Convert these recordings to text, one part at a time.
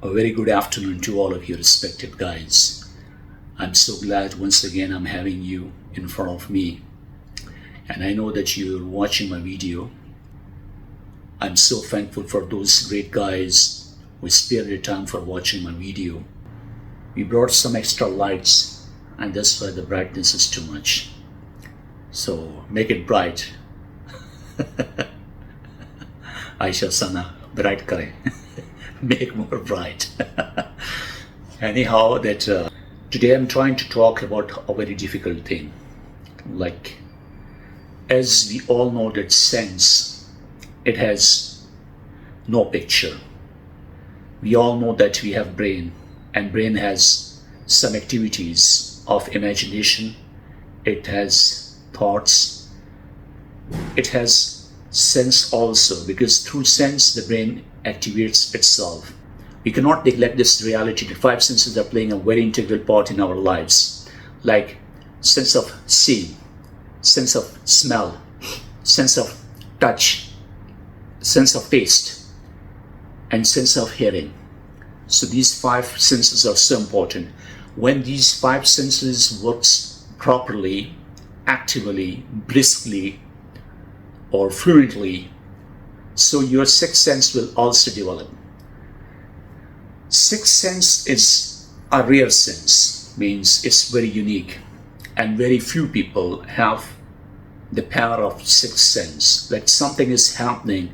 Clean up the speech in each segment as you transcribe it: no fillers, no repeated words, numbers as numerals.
A very good afternoon to all of you respected guys. I'm so glad once again I'm having you in front of me, and I know that you're watching my video. I'm so thankful for those great guys who spared their time for watching my video. We brought some extra lights, and that's why the brightness is too much. So make it bright. Aisha Sana, bright kare. Make more bright. Anyhow, today I'm trying to talk about a very difficult thing. Like, as we all know that sense, it has no picture. We all know that we have brain, and brain has some activities of imagination. It has thoughts. It has sense also, because through sense the brain activates itself. We cannot neglect this reality. The five senses are playing a very integral part in our lives, like sense of seeing, sense of smell, sense of touch, sense of taste, and sense of hearing. So these five senses are so important. When these five senses works properly, actively, briskly, or fluently, so your sixth sense will also develop. Sixth sense is a rare sense, means it's very unique, and very few people have the power of sixth sense. Like something is happening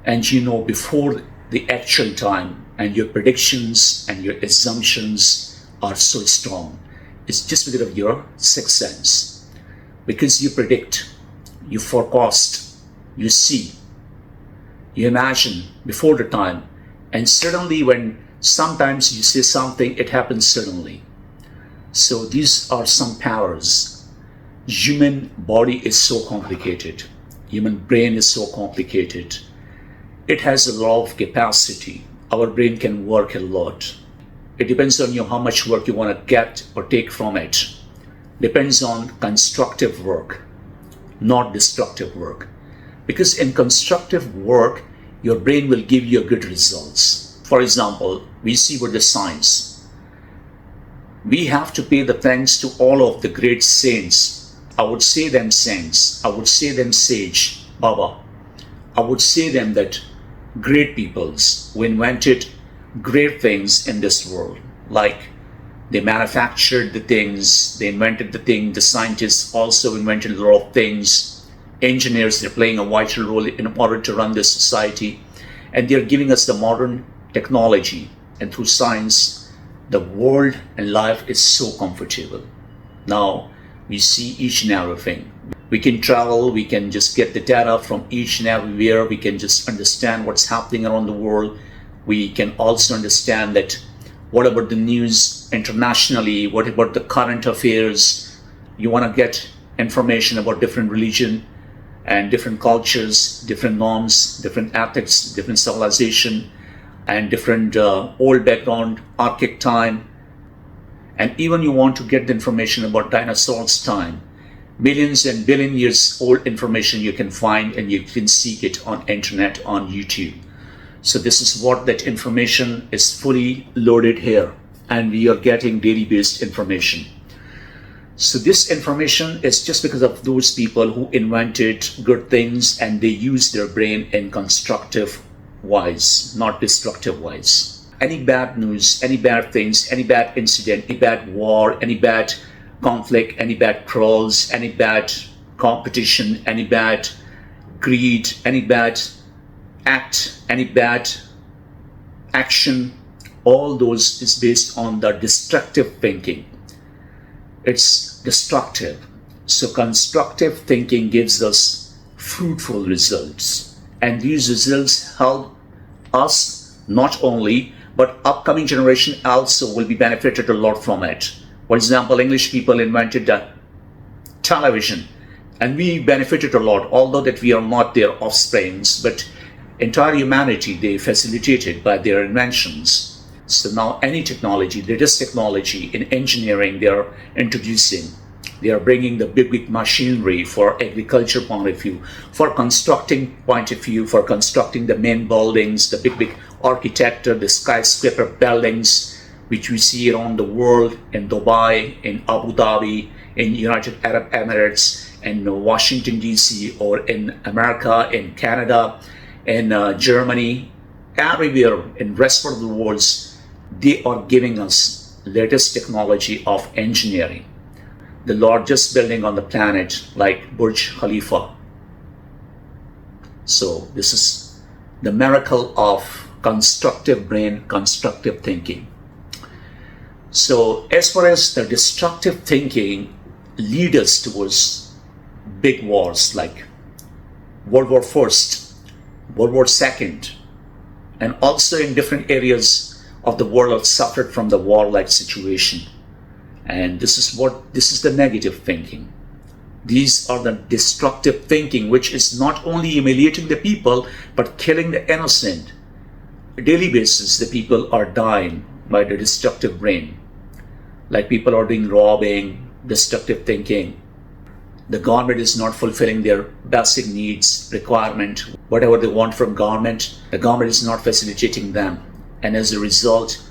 and you know before the actual time, and your predictions and your assumptions are so strong. It's just because of your sixth sense. Because you predict, you forecast, you see, you imagine before the time, and suddenly when sometimes you say something, it happens suddenly. So these are some powers. Human body is so complicated. Human brain is so complicated. It has a lot of capacity. Our brain can work a lot. It depends on you how much work you want to get or take from it. Depends on constructive work, not destructive work. Because in constructive work, your brain will give you good results. For example, we see with the science. We have to pay the thanks to all of the great saints. I would say them saints. I would say them sage, Baba. I would say them that great peoples who invented great things in this world. Like they manufactured the things, they invented the thing. The scientists also invented a lot of things. Engineers, they're playing a vital role in order to run this society, and they're giving us the modern technology, and through science the world and life is so comfortable. Now we see each and everything. We can travel, we can just get the data from each and everywhere, we can just understand what's happening around the world. We can also understand that what about the news internationally, what about the current affairs. You want to get information about different religion and different cultures, different norms, different ethics, different civilization, and different old background, archaic time. And even you want to get the information about dinosaurs' time, millions and billion years old information you can find, and you can seek it on internet, on YouTube. So this is what that information is fully loaded here, and we are getting daily based information. So this information is just because of those people who invented good things, and they use their brain in constructive wise, not destructive wise. Any bad news, any bad things, any bad incident, any bad war, any bad conflict, any bad quarrels, any bad competition, any bad greed, any bad act, any bad action, all those is based on the destructive thinking. It's destructive. So constructive thinking gives us fruitful results, and these results help us not only, but upcoming generation also will be benefited a lot from it. For example, English people invented the television, and we benefited a lot, although that we are not their offsprings, but entire humanity they facilitated by their inventions. So now any technology, latest technology in engineering they are introducing. They are bringing the big machinery for agriculture point of view, for constructing point of view, for constructing the main buildings, the big architecture, the skyscraper buildings which we see around the world, in Dubai, in Abu Dhabi, in United Arab Emirates, in Washington DC, or in America, in Canada, in Germany, everywhere in rest of the world, they are giving us latest technology of engineering. The largest building on the planet, like Burj Khalifa. So this is the miracle of constructive brain, constructive thinking. So as far as the destructive thinking lead us towards big wars like World War First, World War Second, and also in different areas of the world suffered from the war-like situation. And this is the negative thinking. These are the destructive thinking, which is not only humiliating the people, but killing the innocent. On a daily basis, the people are dying by the destructive brain. Like people are doing robbing, destructive thinking. The government is not fulfilling their basic needs, requirement, whatever they want from government. The government is not facilitating them. And as a result,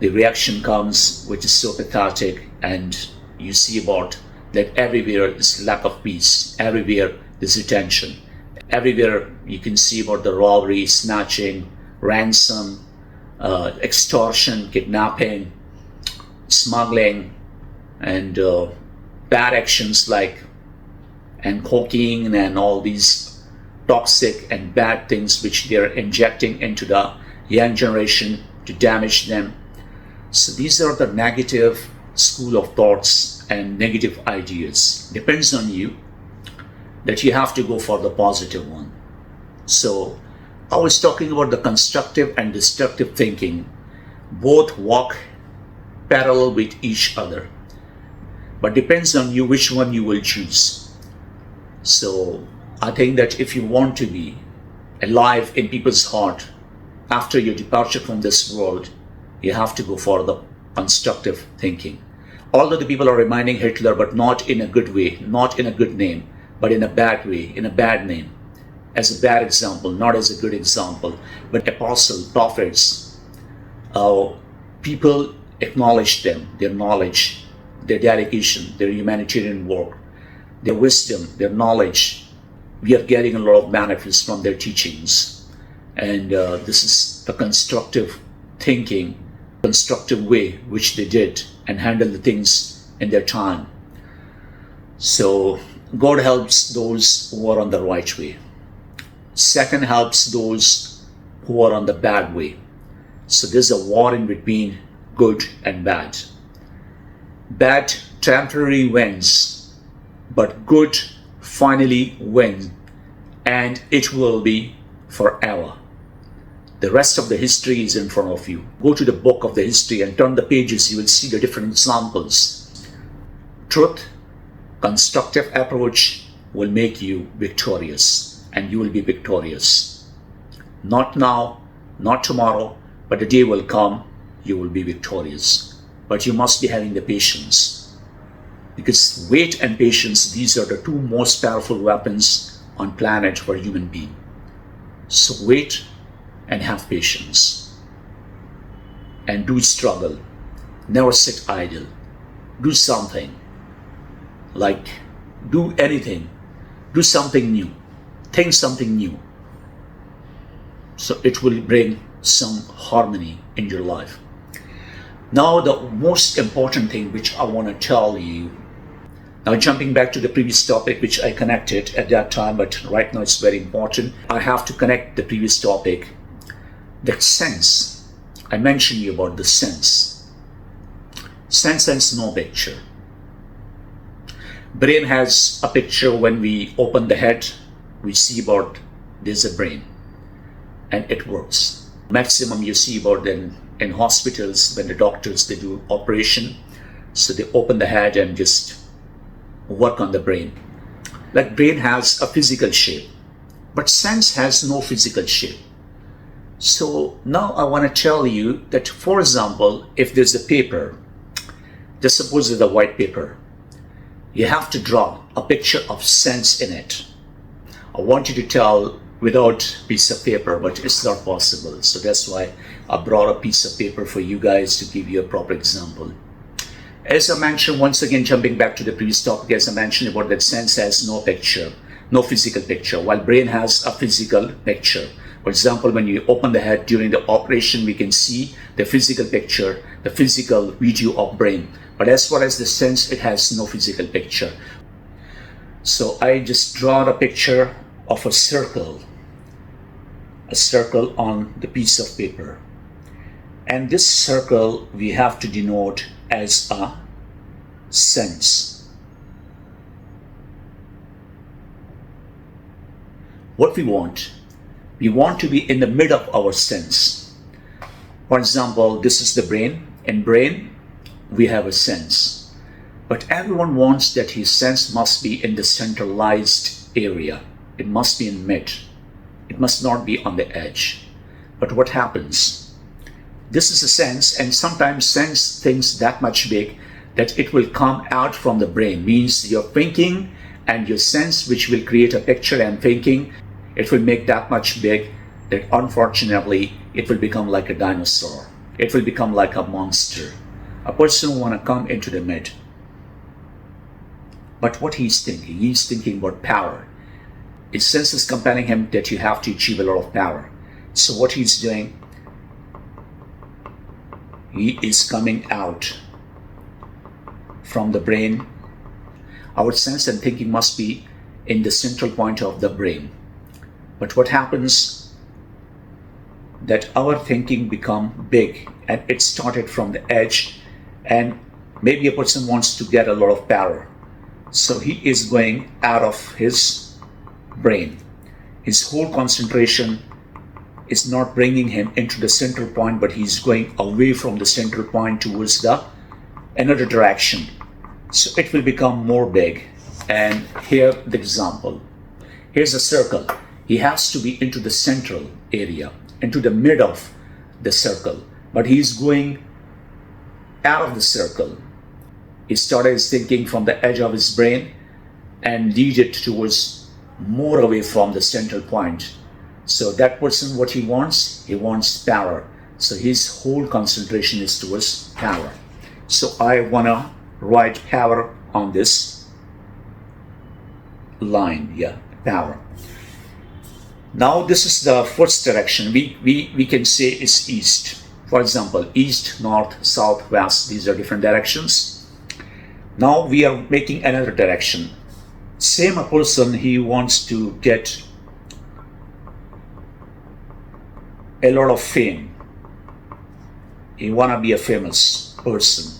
the reaction comes, which is so pathetic, and you see about that everywhere is lack of peace, everywhere there's tension, everywhere you can see about the robbery, snatching, ransom, extortion, kidnapping, smuggling, and bad actions like and cocaine and all these toxic and bad things which they're injecting into the young generation to damage them. So these are the negative school of thoughts and negative ideas. Depends on you that you have to go for the positive one. So I was talking about the constructive and destructive thinking. Both walk parallel with each other, but depends on you which one you will choose. So I think that if you want to be alive in people's heart after your departure from this world, you have to go for the constructive thinking. Although the people are reminding Hitler, but not in a good way, not in a good name, but in a bad way, in a bad name, as a bad example, not as a good example. But apostles, prophets, people acknowledge them, their knowledge, their dedication, their humanitarian work, their wisdom, their knowledge. We are getting a lot of benefits from their teachings. And this is the constructive thinking, constructive way which they did and handle the things in their time. So God helps those who are on the right way. Second, helps those who are on the bad way. So there's a war in between good and bad. Bad temporarily wins, but good finally wins, and it will be forever. The rest of the history is in front of you. Go to the book of the history and turn the pages. You will see the different examples. Truth, constructive approach will make you victorious, and you will be victorious. Not now, not tomorrow, but the day will come, you will be victorious. But you must be having the patience. Because wait and patience, these are the two most powerful weapons on planet for a human being. So wait and have patience. And do struggle. Never sit idle. Do something. Like, do anything. Do something new. Think something new. So it will bring some harmony in your life. Now the most important thing which I want to tell you, now jumping back to the previous topic which I connected at that time, but right now it's very important. I have to connect the previous topic. That sense, I mentioned you about the sense. Sense has no picture. Brain has a picture. When we open the head, we see about there's a brain, and it works. Maximum you see about then in hospitals when the doctors, they do operation, so they open the head and just work on the brain. Like brain has a physical shape, but sense has no physical shape. So now I want to tell you that, for example, if there's a paper, just suppose it's a white paper, you have to draw a picture of sense in it. I want you to tell without piece of paper, but it's not possible. So that's why I brought a piece of paper for you guys to give you a proper example. As I mentioned, once again, jumping back to the previous topic, as I mentioned about that sense has no picture, no physical picture, while brain has a physical picture. For example, when you open the head during the operation, we can see the physical picture, the physical video of brain. But as far as the sense, it has no physical picture. So I just draw a picture of a circle on the piece of paper. And this circle we have to denote as a sense. What we want to be in the middle of our sense. For example, this is the brain. In brain, we have a sense. But everyone wants that his sense must be in the centralized area. It must be in mid. It must not be on the edge. But what happens? This is a sense, and sometimes sense thinks that much big that it will come out from the brain. Means your thinking and your sense, which will create a picture and thinking, it will make that much big that unfortunately it will become like a dinosaur. It will become like a monster. A person will want to come into the mid. But what he's thinking about power. His sense is compelling him that you have to achieve a lot of power. So what he's doing, he is coming out from the brain. Our sense and thinking must be in the central point of the brain. But what happens, that our thinking become big, and it started from the edge, and maybe a person wants to get a lot of power. So he is going out of his brain. His whole concentration is not bringing him into the central point, but he's going away from the central point towards the another direction. So it will become more big. And here the example. Here's a circle. He has to be into the central area, into the mid of the circle, but he's going out of the circle. He started his thinking from the edge of his brain and lead it towards more away from the central point. So that person, what he wants power. So his whole concentration is towards power. So I want to write power on this line. Yeah, power. Now this is the first direction. We can say it's east. For example, east, north, south, west. These are different directions. Now we are making another direction. Same a person, he wants to get a lot of fame. He want to be a famous person.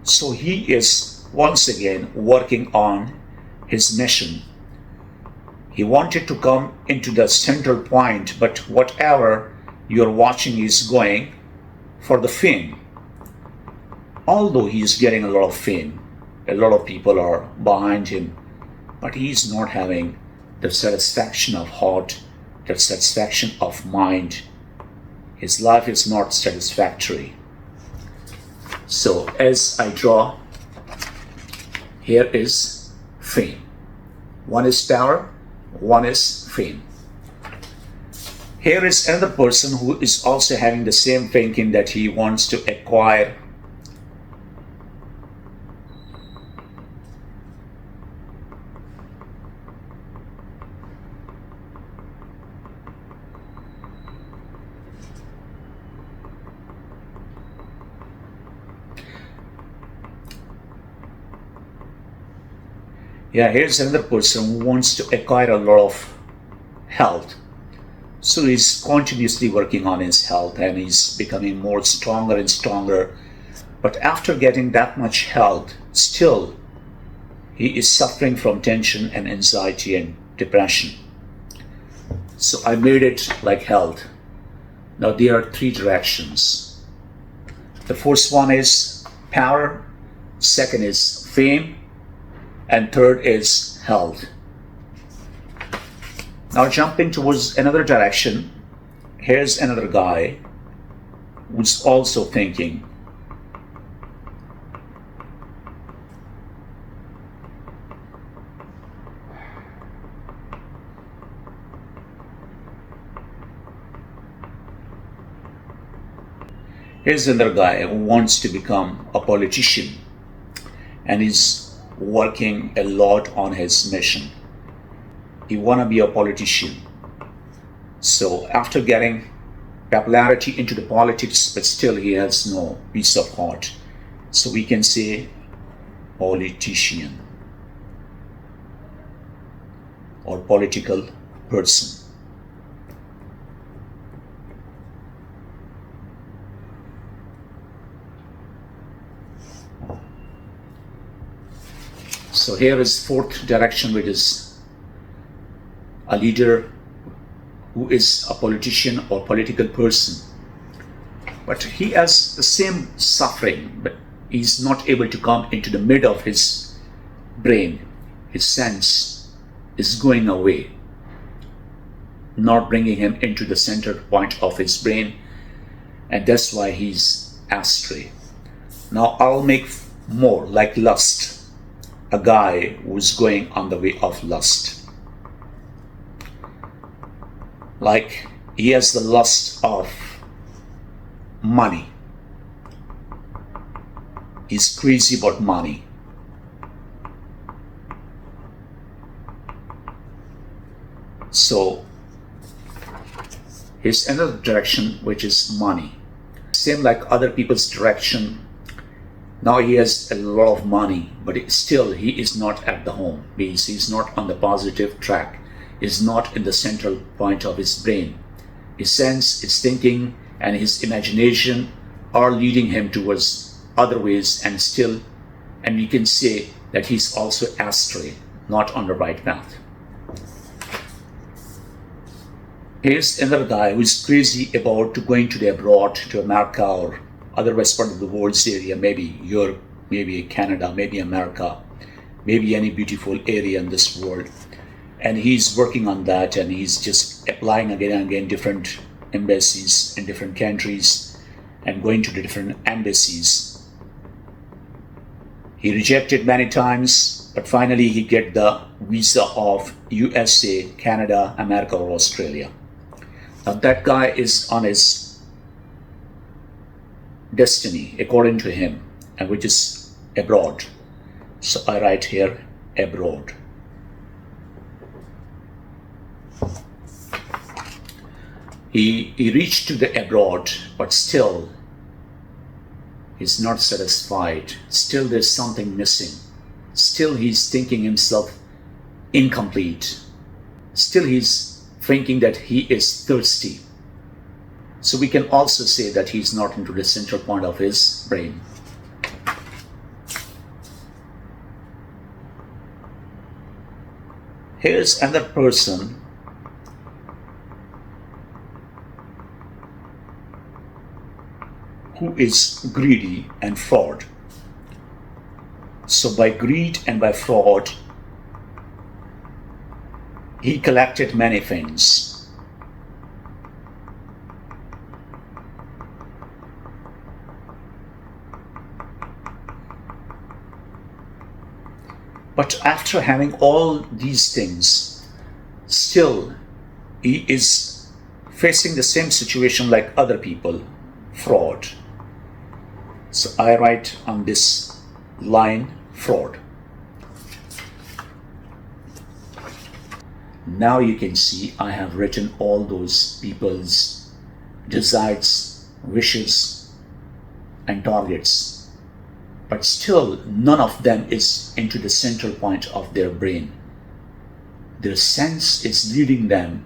So he is once again working on his mission. He wanted to come into the central point, but whatever you're watching is going for the fame. Although he is getting a lot of fame, a lot of people are behind him, but he is not having the satisfaction of heart, the satisfaction of mind. His life is not satisfactory. So as I draw, here is fame. One is power, one is fame. Here is another person who is also having the same thinking that he wants to acquire here's another person who wants to acquire a lot of health. So he's continuously working on his health and he's becoming more stronger and stronger. But after getting that much health, still he is suffering from tension and anxiety and depression. So I made it like health. Now there are three directions. The first one is power, second is fame, and third is health. Now jumping towards another direction, here's another guy who's also thinking. Here's another guy who wants to become a politician and is working a lot on his mission. He want to be a politician. So after getting popularity into the politics, but still he has no peace of heart. So we can say politician or political person. So here is fourth direction, which is a leader who is a politician or political person. But he has the same suffering, but he's not able to come into the mid of his brain. His sense is going away, not bringing him into the center point of his brain, and that's why he's astray. Now I'll make more like lust. A guy who's going on the way of lust. Like he has the lust of money. He's crazy about money. So here's another direction, which is money. Same like other people's direction. Now he has a lot of money, but still he is not at the home, means he's not on the positive track, is not in the central point of his brain. His sense, his thinking, and his imagination are leading him towards other ways, and we can say that he's also astray, not on the right path. Here's another guy who is crazy about going to the abroad, to America or other west part of the world's area, maybe Europe, maybe Canada, maybe America, maybe any beautiful area in this world. And he's working on that, and he's just applying again and again different embassies in different countries and going to the different embassies. He rejected many times, but finally he get the visa of USA, Canada, America, or Australia. Now that guy is on his destiny according to him, and which is abroad. So I write here abroad. He reached to the abroad, but still he's not satisfied. Still there's something missing. Still he's thinking himself incomplete. Still he's thinking that he is thirsty. So we can also say that he's not into the central point of his brain. Here's another person who is greedy and fraud. So by greed and by fraud, he collected many things. But after having all these things, still he is facing the same situation like other people, fraud. So I write on this line, fraud. Now you can see I have written all those people's desires, wishes, and targets. But still, none of them is into the central point of their brain. Their sense is leading them,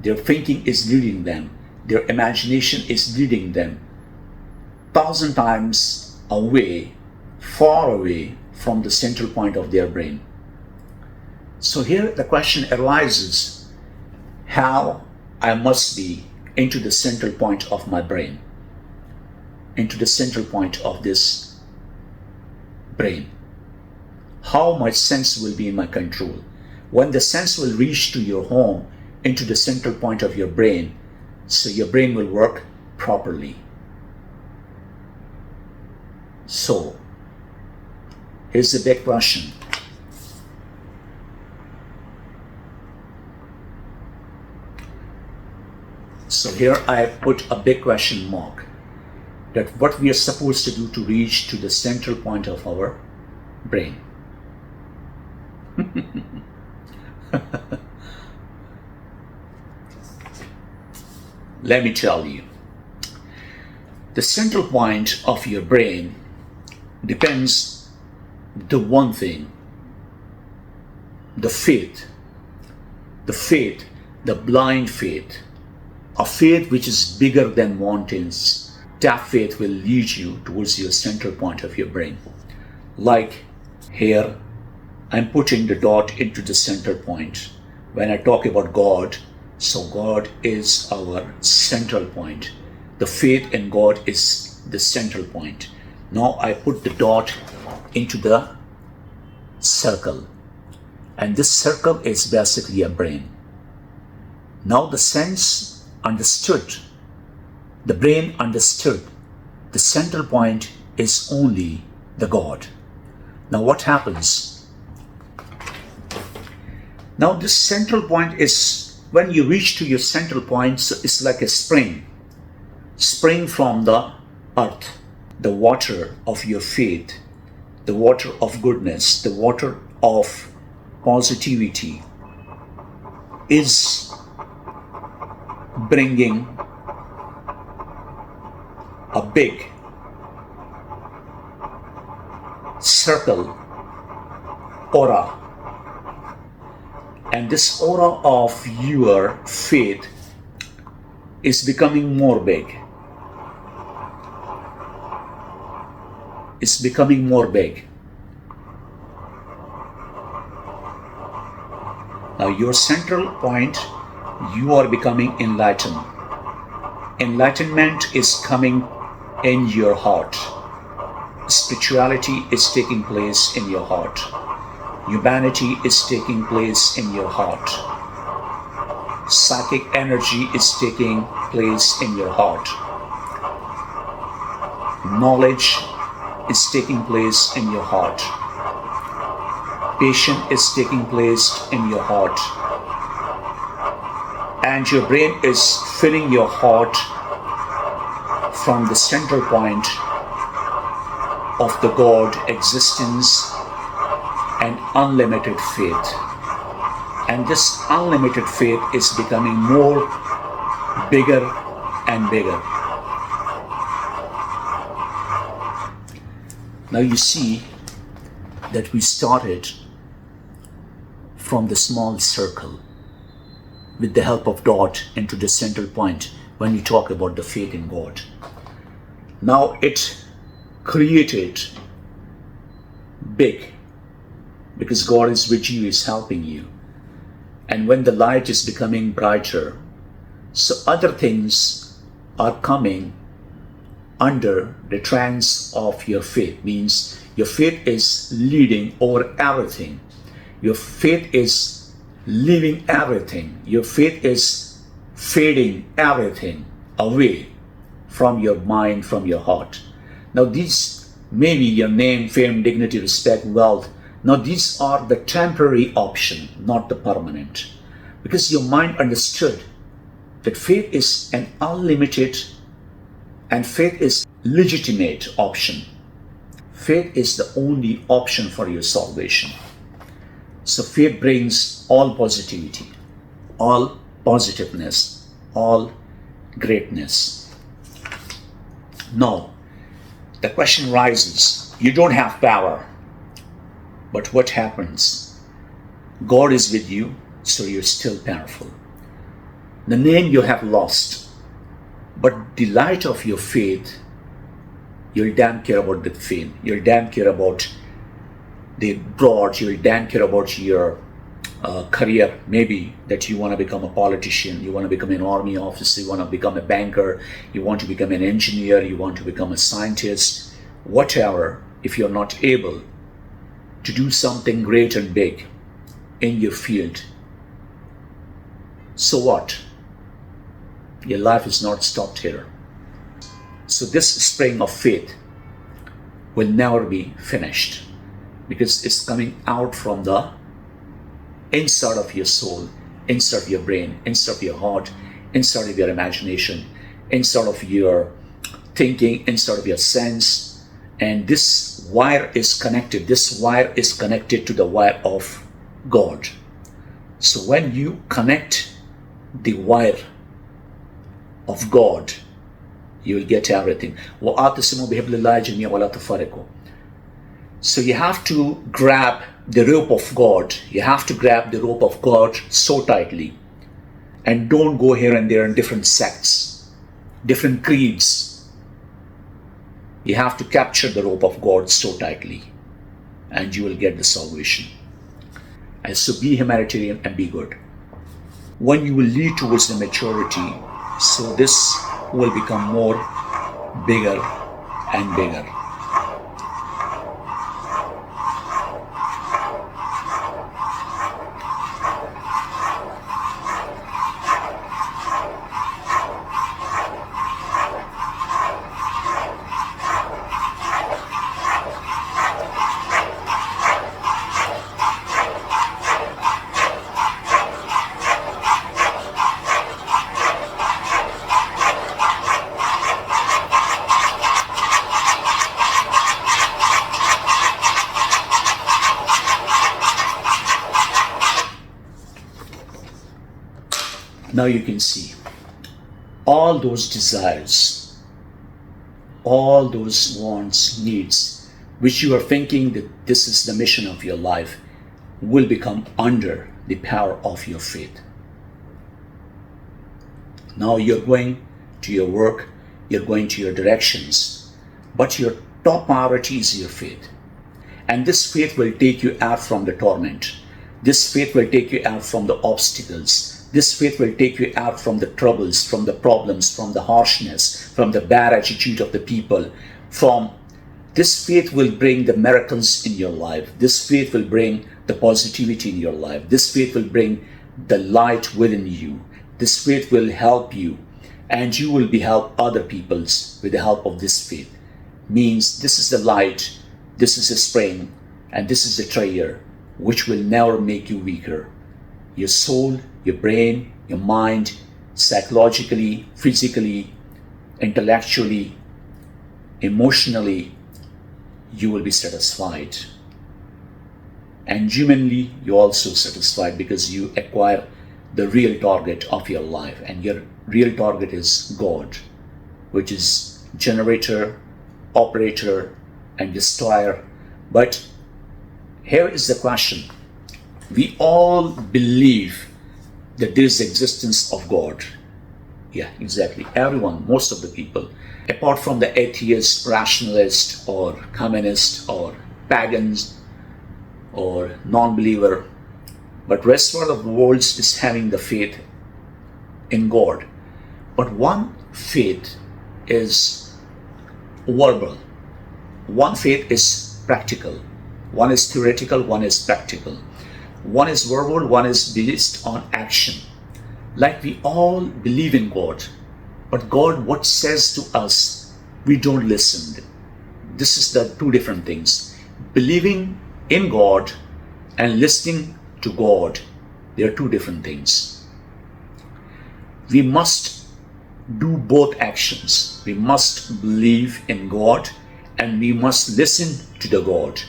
their thinking is leading them, their imagination is leading them 1,000 times away, far away from the central point of their brain. So here the question arises, how I must be into the central point of my brain, into the central point of this brain. How my sense will be in my control. When the sense will reach to your home, into the central point of your brain, so your brain will work properly. So, here's a big question. So here I put a big question mark. that what we are supposed to do to reach to the central point of our brain. Let me tell you, the central point of your brain depends the one thing, the faith, the blind faith, a faith which is bigger than mountains. That faith will lead you towards your central point of your brain. Like here, I'm putting the dot into the center point. When I talk about God, so God is our central point. The faith in God is the central point. Now I put the dot into the circle. And this circle is basically a brain. Now the sense understood, the brain understood, the central point is only the God. Now what happens? Now this central point is, when you reach to your central point, so it's like a spring from the earth, the water of your faith, the water of goodness, the water of positivity is bringing a big circle, aura, and this aura of your faith is becoming more big. It's becoming more big. Now your central point, you are becoming enlightened. Enlightenment is coming in your heart. Spirituality is taking place in your heart. Humanity is taking place in your heart. Psychic energy is taking place in your heart. Knowledge is taking place in your heart. Patience is taking place in your heart. And your brain is filling your heart from the central point of the God existence and unlimited faith. And this unlimited faith is becoming more bigger and bigger. Now you see that we started from the small circle with the help of dot into the central point when we talk about the faith in God. Now it created big, because God is with you, is helping you. And when the light is becoming brighter, so other things are coming under the trance of your faith. Means your faith is leading over everything. Your faith is leaving everything. Your faith is fading everything away from your mind, from your heart. Now these may be your name, fame, dignity, respect, wealth. Now these are the temporary option, not the permanent. Because your mind understood that faith is an unlimited and faith is legitimate option. Faith is the only option for your salvation. So faith brings all positivity, all positiveness, all greatness. Now, the question rises, you don't have power, but what happens? God is with you, so you're still powerful. The name you have lost, but the light of your faith, you'll damn care about the fame, you'll damn care about the broad, you'll damn care about your career, maybe that you want to become a politician, you want to become an army officer, you want to become a banker, you want to become an engineer, you want to become a scientist, whatever. If you're not able to do something great and big in your field, so what? Your life is not stopped here. So this spring of faith will never be finished, because it's coming out from the inside of your soul, inside of your brain, inside of your heart, inside of your imagination, inside of your thinking instead of your sense. And this wire is connected. This wire is connected to the wire of God. So when you connect the wire of God, you will get everything. وَآتَصِمُوا بِحَبْلِ اللَّهِ جَمِيعًا وَلَا تَفَرَّقُوا. So you have to grab the rope of God. You have to grab the rope of God so tightly. And don't go here and there in different sects, different creeds. You have to capture the rope of God so tightly, and you will get the salvation. And so be humanitarian and be good. When you will lead towards the maturity, so this will become more bigger and bigger. Now you can see all those desires, all those wants, needs, which you are thinking that this is the mission of your life, will become under the power of your faith. Now you're going to your work, you're going to your directions, but your top priority is your faith. And this faith will take you out from the torment. This faith will take you out from the obstacles. This faith will take you out from the troubles, from the problems, from the harshness, from the bad attitude of the people. This faith will bring the miracles in your life. This faith will bring the positivity in your life. This faith will bring the light within you. This faith will help you, and you will be help other peoples with the help of this faith. Means this is the light, this is the spring, and this is the treasure which will never make you weaker. Your soul, your brain, your mind, psychologically, physically, intellectually, emotionally, you will be satisfied. And humanly, you're also satisfied because you acquire the real target of your life. And your real target is God, which is generator, operator, and destroyer. But here is the question. We all believe that there is the existence of God. Yeah, exactly. Everyone, most of the people, apart from the atheist, rationalist, or communist, or pagans, or non-believer, but rest of the world is having the faith in God. But one faith is verbal. One faith is practical. One is theoretical, one is practical. One is verbal, one is based on action. Like we all believe in God, but God, what says to us, we don't listen. This is the two different things. Believing in God and listening to God, they are two different things. We must do both actions. We must believe in God and we must listen to the God.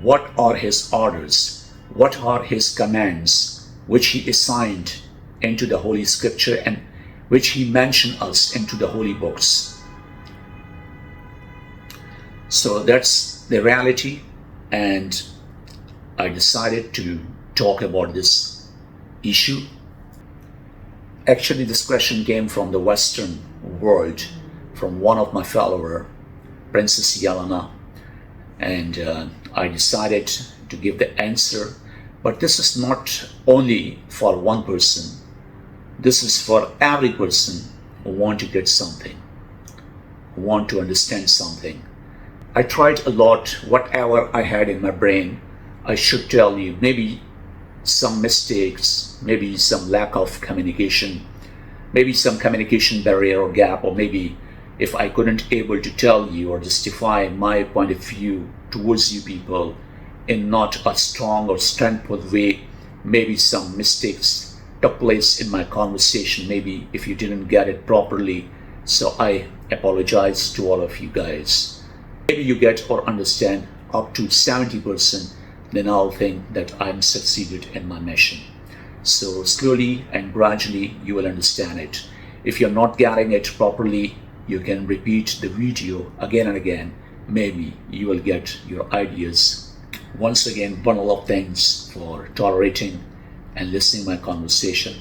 What are His orders? What are His commands which He assigned into the Holy Scripture and which He mentioned us into the holy books? So that's the reality, and I decided to talk about this issue. Actually, this question came from the Western world, from one of my followers, Princess Yelena, and I decided to give the answer. But this is not only for one person. This is for every person who want to get something, who want to understand something. I tried a lot, whatever I had in my brain, I should tell you. Maybe some mistakes, maybe some lack of communication, maybe some communication barrier or gap, or maybe if I couldn't able to tell you or justify my point of view towards you people in not a strong or strengthful way, maybe some mistakes took place in my conversation, maybe if you didn't get it properly. So I apologize to all of you guys. Maybe you get or understand up to 70%, then I'll think that I'm succeeded in my mission. So slowly and gradually you will understand it. If you're not getting it properly, you can repeat the video again and again. Maybe you will get your ideas. Once again, bundle of thanks for tolerating and listening my conversation.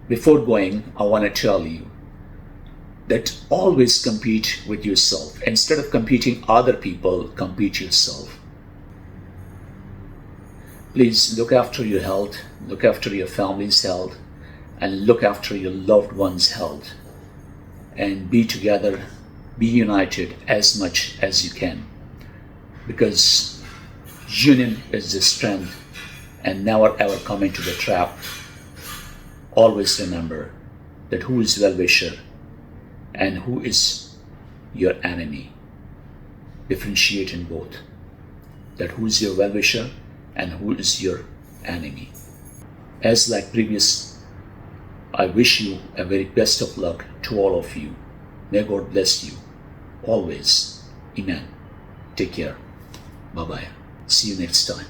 Before going, I want to tell you that always compete with yourself. Instead of competing other people, compete yourself. Please look after your health, look after your family's health, and look after your loved ones' health. And be together, be united as much as you can. Because union is the strength, and never ever come into the trap. Always remember that who is well-wisher and who is your enemy. Differentiate in both. That who is your well-wisher and who is your enemy. As like previous, I wish you a very best of luck to all of you. May God bless you always. Amen. Take care. Bye-bye. See you next time.